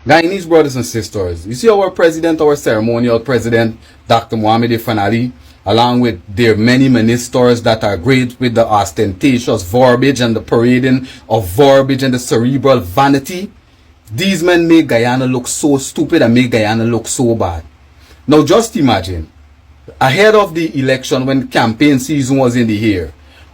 Guyanese brothers and sisters, you see our president, our ceremonial president, Dr. Mohamed Ifan Ali, along with their many ministers that are great with the ostentatious verbiage and the parading of verbiage and the cerebral vanity. These men make Guyana look so stupid and make Guyana look so bad. Now just imagine, ahead of the election when campaign season was in the air,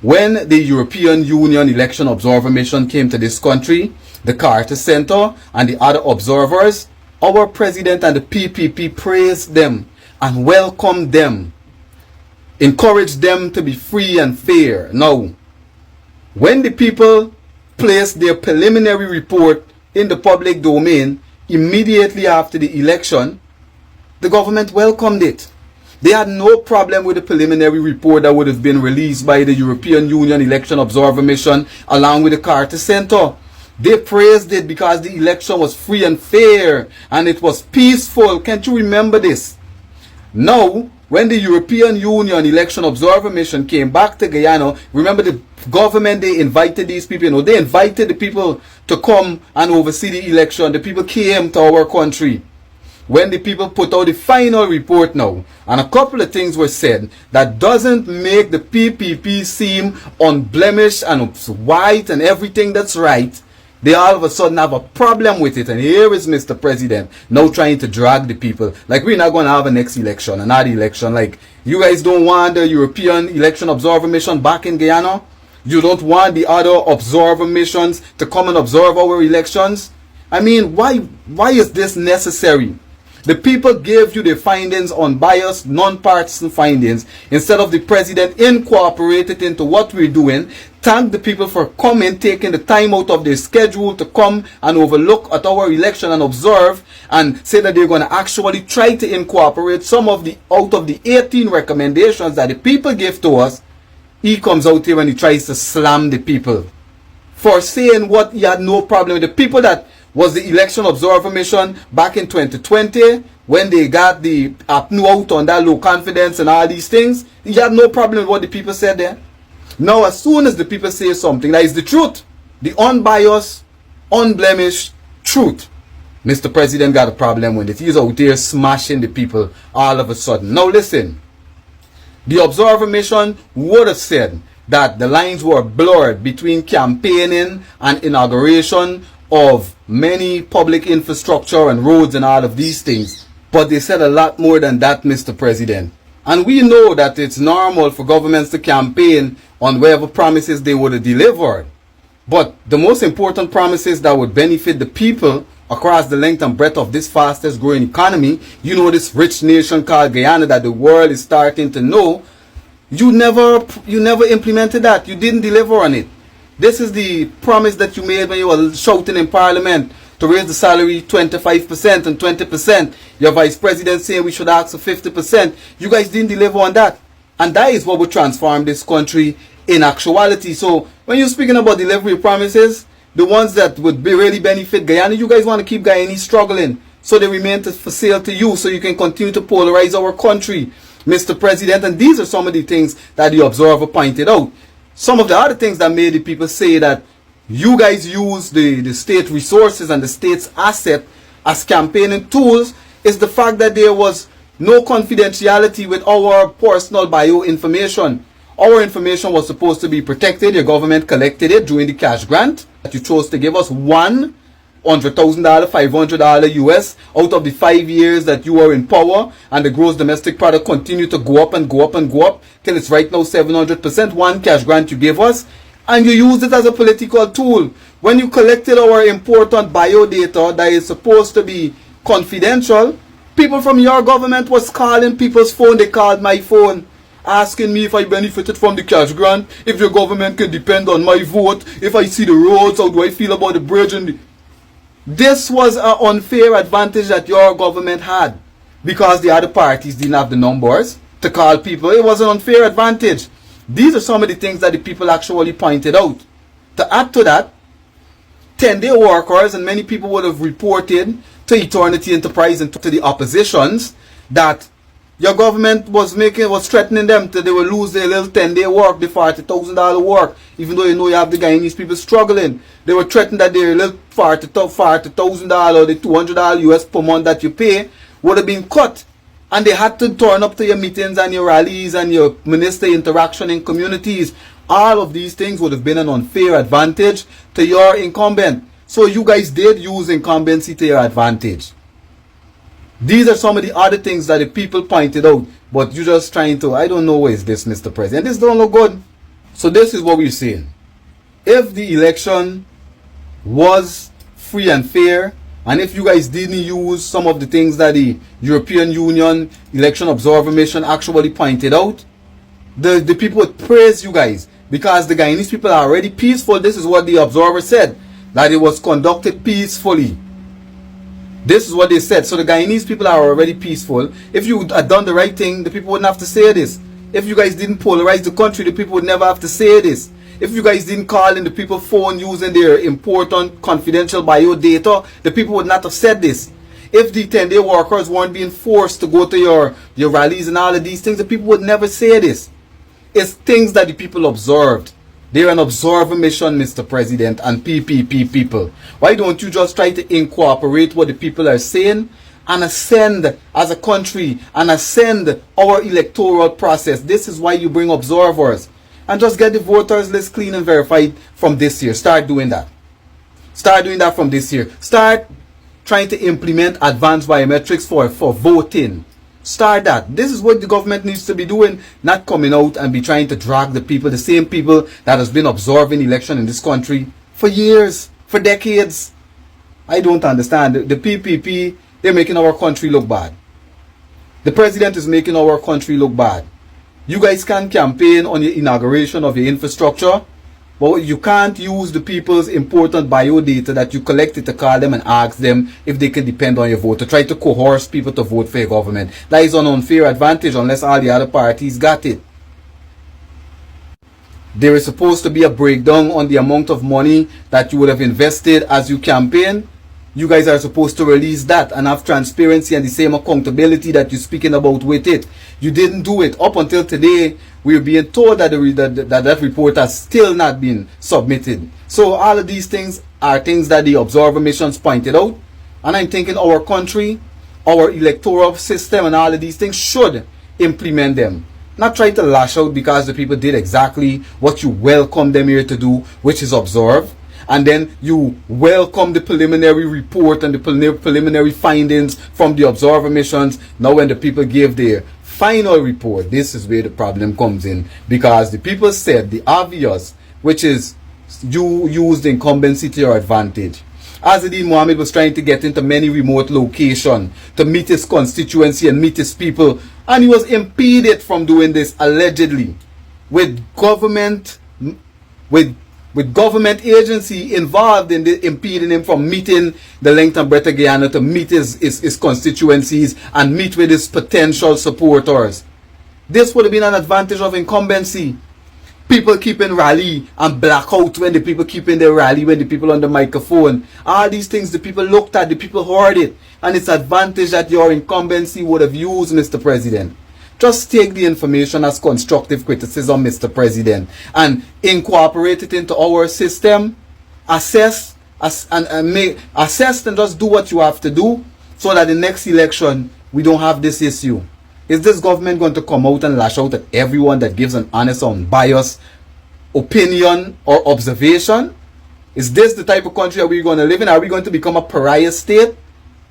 when the European Union Election Observer Mission came to this country, the Carter Center and the other observers, our president and the PPP praised them and welcomed them, encouraged them to be free and fair. Now, when the people placed their preliminary report in the public domain immediately after the election, the government welcomed it. They had no problem with the preliminary report that would have been released by the European Union Election Observer Mission along with the Carter Center. They praised it because the election was free and fair and it was peaceful. Can't you remember this? Now, when the European Union Election Observer Mission came back to Guyana, remember the government, they invited these people. They invited the people to come and oversee the election. The people came to our country. When the people put out the final report now, and a couple of things were said that doesn't make the PPP seem unblemished and white and everything that's right, they all of a sudden have a problem with it. And here is Mr. President now trying to drag the people. Like, we're not going to have a next election, another election. Like, you guys don't want the European Election Observer Mission back in Guyana? You don't want the other observer missions to come and observe our elections? I mean, why is this necessary? The people gave you the findings, unbiased, non-partisan findings, instead of the president incorporated into what we're doing. Thank the people for coming, taking the time out of their schedule to come and overlook at our election and observe and say that they're going to actually try to incorporate some of the out of the 18 recommendations that the people gave to us. He comes out here and he tries to slam the people for saying what he had no problem with. The people that was the Election Observer Mission back in 2020 when they got the APNU out on that low confidence and all these things. He had no problem with what the people said there. Now, as soon as the people say something that is the truth, the unbiased, unblemished truth, Mr. President got a problem with it. He's out there smashing the people all of a sudden. Now listen, the Observer Mission would have said that the lines were blurred between campaigning and inauguration of many public infrastructure and roads and all of these things. But they said a lot more than that, Mr. President. And we know that it's normal for governments to campaign on whatever promises they would have delivered. But the most important promises that would benefit the people across the length and breadth of this fastest growing economy, you know, this rich nation called Guyana that the world is starting to know, you never implemented that. You didn't deliver on it. This is the promise that you made when you were shouting in Parliament to raise the salary 25% and 20%. Your Vice President saying we should ask for 50%. You guys didn't deliver on that. And that is what will transform this country in actuality. So when you're speaking about delivery promises, the ones that would really benefit Guyana, you guys want to keep Guyanese struggling. So they remain for sale to you so you can continue to polarize our country, Mr. President. And these are some of the things that the Observer pointed out. Some of the other things that made the people say that you guys use the state resources and the state's asset as campaigning tools is the fact that there was no confidentiality with our personal bio information. Our information was supposed to be protected. Your government collected it during the cash grant that you chose to give us $100,000, $500 US out of the 5 years that you were in power, and the gross domestic product continued to go up and go up and go up till it's right now 700%. One cash grant you gave us, and you used it as a political tool. When you collected our important bio data that is supposed to be confidential, people from your government was calling people's phone. They called my phone asking me if I benefited from the cash grant, if your government can depend on my vote, if I see the roads, how do I feel about the bridge. And this was an unfair advantage that your government had because the other parties didn't have the numbers to call people. It was an unfair advantage. These are some of the things that the people actually pointed out. To add to that, 10-day workers, and many people would have reported to Eternity Enterprise and to the oppositions that Your government was threatening them that they will lose their little 10-day work, the $40,000 work, even though you know you have the Guyanese people struggling. They were threatened that their little $40,000, the $200 US per month that you pay would have been cut. And they had to turn up to your meetings and your rallies and your minister interaction in communities. All of these things would have been an unfair advantage to your incumbent. So you guys did use incumbency to your advantage. These are some of the other things that the people pointed out, but you're just trying to, I don't know what is this, Mr. President. This don't look good. So this is what we're saying. If the election was free and fair, and if you guys didn't use some of the things that the European Union Election Observer Mission actually pointed out, the people would praise you guys, because the Guyanese people are already peaceful. This is what the observer said, that it was conducted peacefully. This is what they said. So the Guyanese people are already peaceful. If you had done the right thing, the people wouldn't have to say this. If you guys didn't polarize the country, the people would never have to say this. If you guys didn't call in the people's phone using their important confidential bio data, the people would not have said this. If the 10-day workers weren't being forced to go to your rallies and all of these things, the people would never say this. It's things that the people observed. They're an observer mission, Mr. President, and PPP people. Why don't you just try to incorporate what the people are saying and ascend as a country and ascend our electoral process? This is why you bring observers. And just get the voters list clean and verified from this year. Start doing that. Start doing that from this year. Start trying to implement advanced biometrics for voting. Start that. This is what the government needs to be doing, not coming out and be trying to drag the people, the same people that has been observing election in this country for years, for decades. I don't understand. The PPP, they're making our country look bad. The president is making our country look bad. You guys can campaign on your inauguration of your infrastructure, but you can't use the people's important bio data that you collected to call them and ask them if they can depend on your vote, to try to coerce people to vote for your government. That is an unfair advantage unless all the other parties got it. There is supposed to be a breakdown on the amount of money that you would have invested as you campaign. You guys are supposed to release that and have transparency and the same accountability that you're speaking about with it. You didn't do it. Up until today, we're being told that that report has still not been submitted. So all of these things are things that the observer missions pointed out. And I'm thinking our country, our electoral system and all of these things should implement them. Not try to lash out because the people did exactly what you welcome them here to do, which is observe. And then you welcome the preliminary report and the preliminary findings from the observer missions. Now when the people give their final report, this is where the problem comes in. Because the people said the obvious, which is you used incumbency to your advantage. Azadine Mohammed was trying to get into many remote locations to meet his constituency and meet his people. And he was impeded from doing this allegedly with government agency involved in impeding him from meeting the length and breadth of Guyana to meet his constituencies and meet with his potential supporters. This would have been an advantage of incumbency. People keeping rally and blackout when the people keeping their rally, when the people on the microphone. All these things the people looked at, the people heard it. And it's advantage that your incumbency would have used, Mr. President. Just take the information as constructive criticism, Mr. President, and incorporate it into our system. Assess and just do what you have to do so that the next election we don't have this issue. Is this government going to come out and lash out at everyone that gives an honest, unbiased opinion or observation? Is this the type of country that we're going to live in? Are we going to become a pariah state?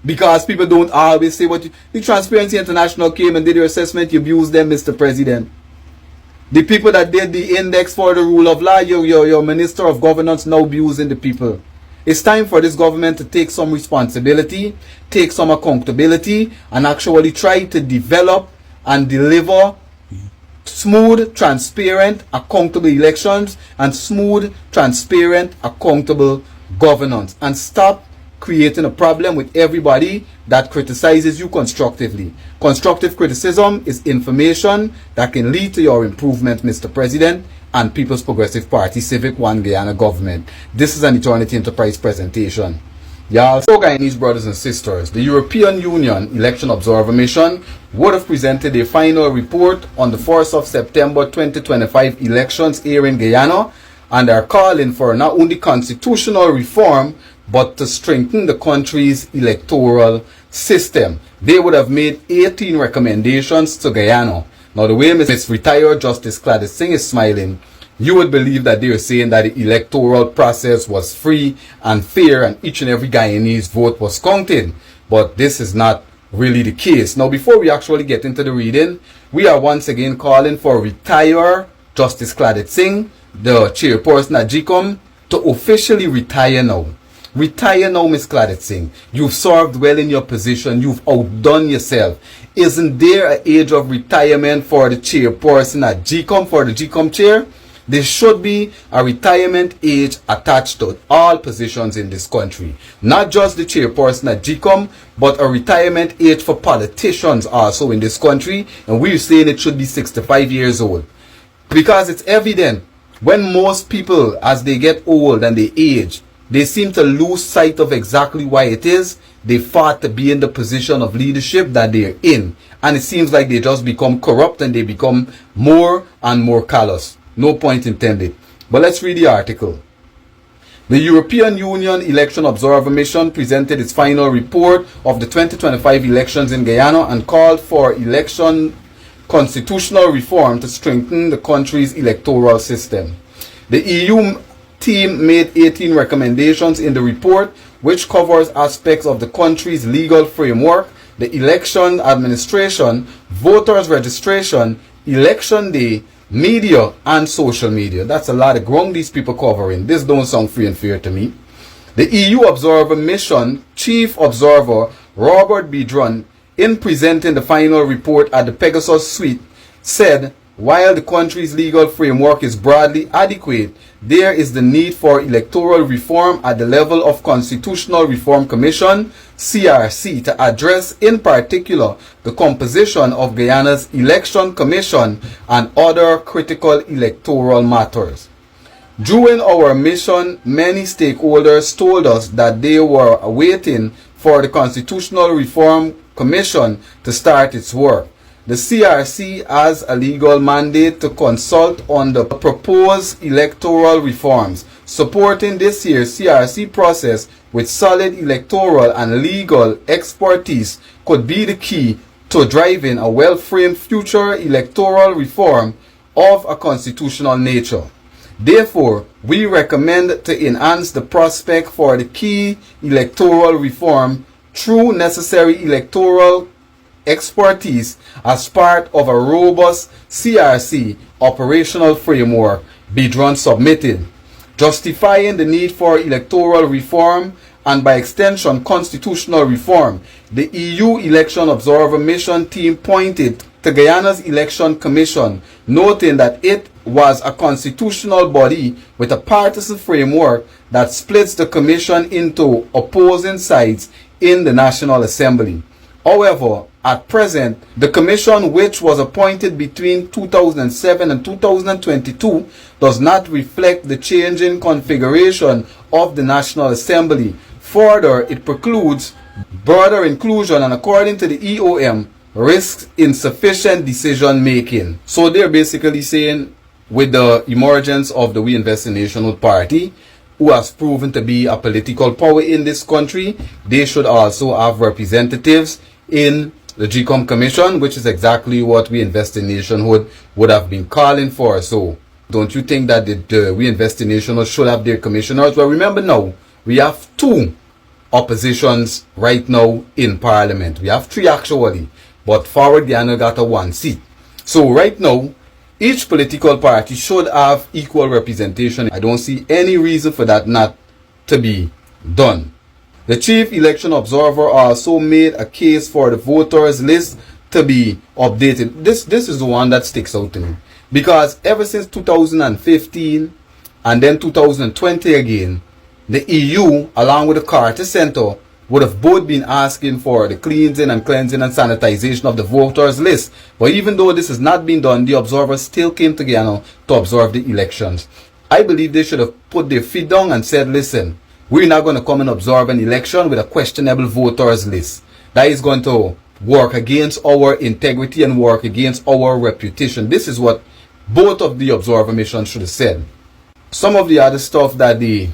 Because people don't always say what the Transparency International came and did their assessment, you abused them, Mr. President. The people that did the index for the rule of law, your Minister of Governance now abusing the people. It's time for this government to take some responsibility, take some accountability, and actually try to develop and deliver smooth, transparent, accountable elections and smooth, transparent, accountable governance. And stop creating a problem with everybody that criticizes you constructively. Constructive criticism is information that can lead to your improvement, Mr. President, and People's Progressive Party Civic One Guyana government. This is an Eternity Enterprise presentation. Y'all, so Guyanese brothers and sisters, the European Union Election Observer Mission would have presented a final report on the 1st of September 2025 elections here in Guyana, and are calling for not only constitutional reform but to strengthen the country's electoral system. They would have made 18 recommendations to Guyana. Now, the way Ms. Retired Justice Gladys Singh is smiling, you would believe that they are saying that the electoral process was free and fair and each and every Guyanese vote was counted. But this is not really the case. Now, before we actually get into the reading, we are once again calling for Retired Justice Gladys Singh, the chairperson at GCOM, to officially retire now. Retire now, Ms. Gladys Singh. You've served well in your position. You've outdone yourself. Isn't there an age of retirement for the chairperson at GCOM, for the GCOM chair? There should be a retirement age attached to all positions in this country. Not just the chairperson at GCOM, but a retirement age for politicians also in this country. And we're saying it should be 65 years old. Because it's evident when most people, as they get old and they age, they seem to lose sight of exactly why it is they fought to be in the position of leadership that they're in. And it seems like they just become corrupt and they become more and more callous. No point intended. But let's read the article. The European Union Election Observer Mission presented its final report of the 2025 elections in Guyana and called for election constitutional reform to strengthen the country's electoral system. The EU team made 18 recommendations in the report, which covers aspects of the country's legal framework, the election administration, voters registration, election day, media, and social media. That's a lot of ground these people covering. This don't sound free and fair to me. The EU Observer Mission Chief Observer Robert Bidron, in presenting the final report at the Pegasus Suite, said, while the country's legal framework is broadly adequate, there is the need for electoral reform at the level of Constitutional Reform Commission, CRC, to address in particular the composition of Guyana's Election Commission and other critical electoral matters. During our mission, many stakeholders told us that they were waiting for the Constitutional Reform Commission to start its work. The CRC has a legal mandate to consult on the proposed electoral reforms. Supporting this year's CRC process with solid electoral and legal expertise could be the key to driving a well-framed future electoral reform of a constitutional nature. Therefore, we recommend to enhance the prospect for the key electoral reform through necessary electoral expertise as part of a robust CRC operational framework Bidron submitted, justifying the need for electoral reform and by extension constitutional reform. The EU Election Observer Mission team pointed to Guyana's Election Commission, noting that it was a constitutional body with a partisan framework that splits the commission into opposing sides in the National Assembly. However, at present, the commission, which was appointed between 2007 and 2022, does not reflect the changing configuration of the National Assembly. Further, it precludes broader inclusion and, according to the EOM, risks insufficient decision making. So they're basically saying, with the emergence of the We Invest in Nationhood Party, who has proven to be a political power in this country, they should also have representatives in the GCOM Commission, which is exactly what We Invest in Nationhood would have been calling for. So, don't you think that the We Invest in Nationhood should have their commissioners? Well, remember now, we have two oppositions right now in Parliament. We have three actually, but Forward Guyana got a 1 seat. So right now, each political party should have equal representation. I don't see any reason for that not to be done. The Chief Election Observer also made a case for the voters list to be updated. This is the one that sticks out to me. Because ever since 2015 and then 2020 again, the EU, along with the Carter Center, would have both been asking for the cleansing and sanitization of the voters list. But even though this has not been done, the observers still came together to observe the elections. I believe they should have put their feet down and said, listen, We're not going to come and observe an election with a questionable voters list. That is going to work against our integrity and work against our reputation. This is what both of the observer missions should have said. Some of the other stuff that the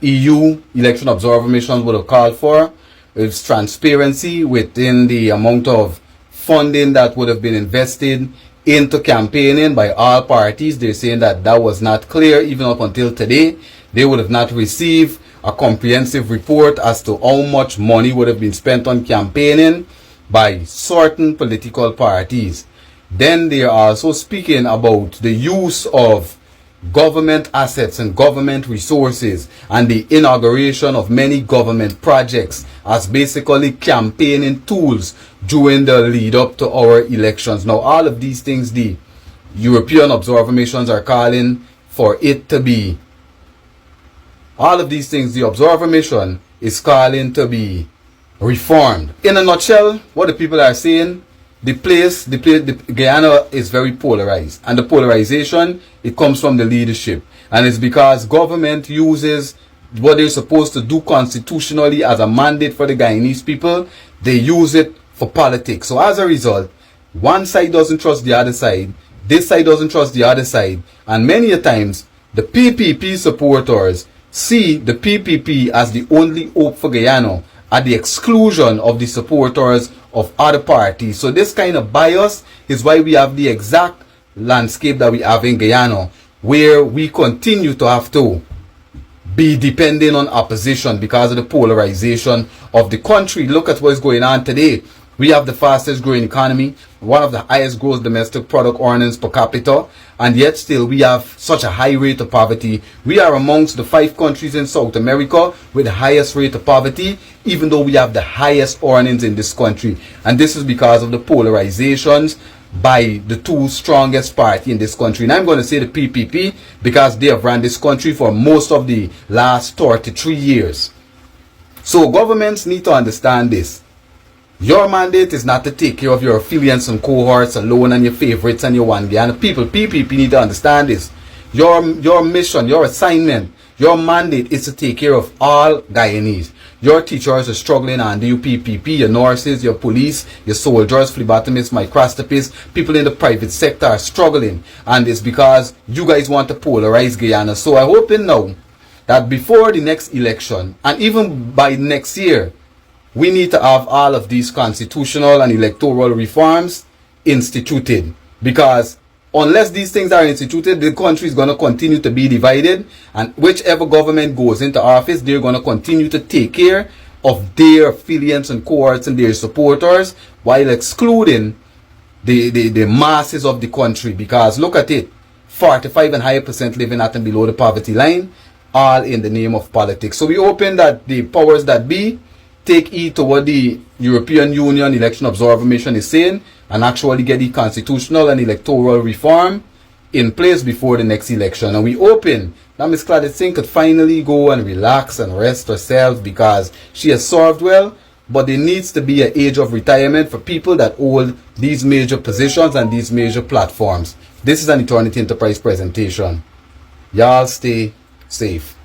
EU election observer missions would have called for is transparency within the amount of funding that would have been invested into campaigning by all parties. They're saying that that was not clear even up until today. They would have not received a comprehensive report as to how much money would have been spent on campaigning by certain political parties. Then they are also speaking about the use of government assets and government resources and the inauguration of many government projects as basically campaigning tools during the lead up to our elections. Now, all of these things the European observer missions are calling for it to be. All of these things the observer mission is calling to be reformed. In a nutshell, what the people are saying, the Guyana is very polarized, and the polarization, it comes from the leadership, and it's because government uses what they're supposed to do constitutionally as a mandate for the Guyanese people. They use it for politics. So as a result, one side doesn't trust the other side, this side doesn't trust the other side, and many a times the PPP supporters see the PPP as the only hope for Guyana at the exclusion of the supporters of other parties. So this kind of bias is why we have the exact landscape that we have in Guyana, where we continue to have to be depending on opposition because of the polarization of the country. Look at what's going on today. We have the fastest growing economy, one of the highest gross domestic product earnings per capita, and yet still we have such a high rate of poverty. We are amongst the 5 countries in South America with the highest rate of poverty, even though we have the highest earnings in this country. And this is because of the polarizations by the 2 strongest party in this country. And I'm going to say the PPP because they have run this country for most of the last 33 years. So governments need to understand this. Your mandate is not to take care of your affiliates and cohorts alone and your favorites and your one Guyana people. PPP need to understand this. Your mission, your assignment, your mandate is to take care of all Guyanese. Your teachers are struggling under you, PPP, your nurses, your police, your soldiers, phlebotomists, microscopists, people in the private sector are struggling. And it's because you guys want to polarize Guyana. So I hope you know that before the next election, and even by next year, we need to have all of these constitutional and electoral reforms instituted. Because unless these things are instituted, the country is going to continue to be divided. And whichever government goes into office, they're going to continue to take care of their affiliates and cohorts and their supporters while excluding the masses of the country. Because look at it, 45% and higher living at and below the poverty line, all in the name of politics. So we hoping that the powers that be take heed to what the European Union Election Observer Mission is saying and actually get the constitutional and electoral reform in place before the next election. And we hoping that Ms. Claudette Singh could finally go and relax and rest herself because she has served well, but there needs to be an age of retirement for people that hold these major positions and these major platforms. This is an Eternity Enterprise presentation. Y'all stay safe.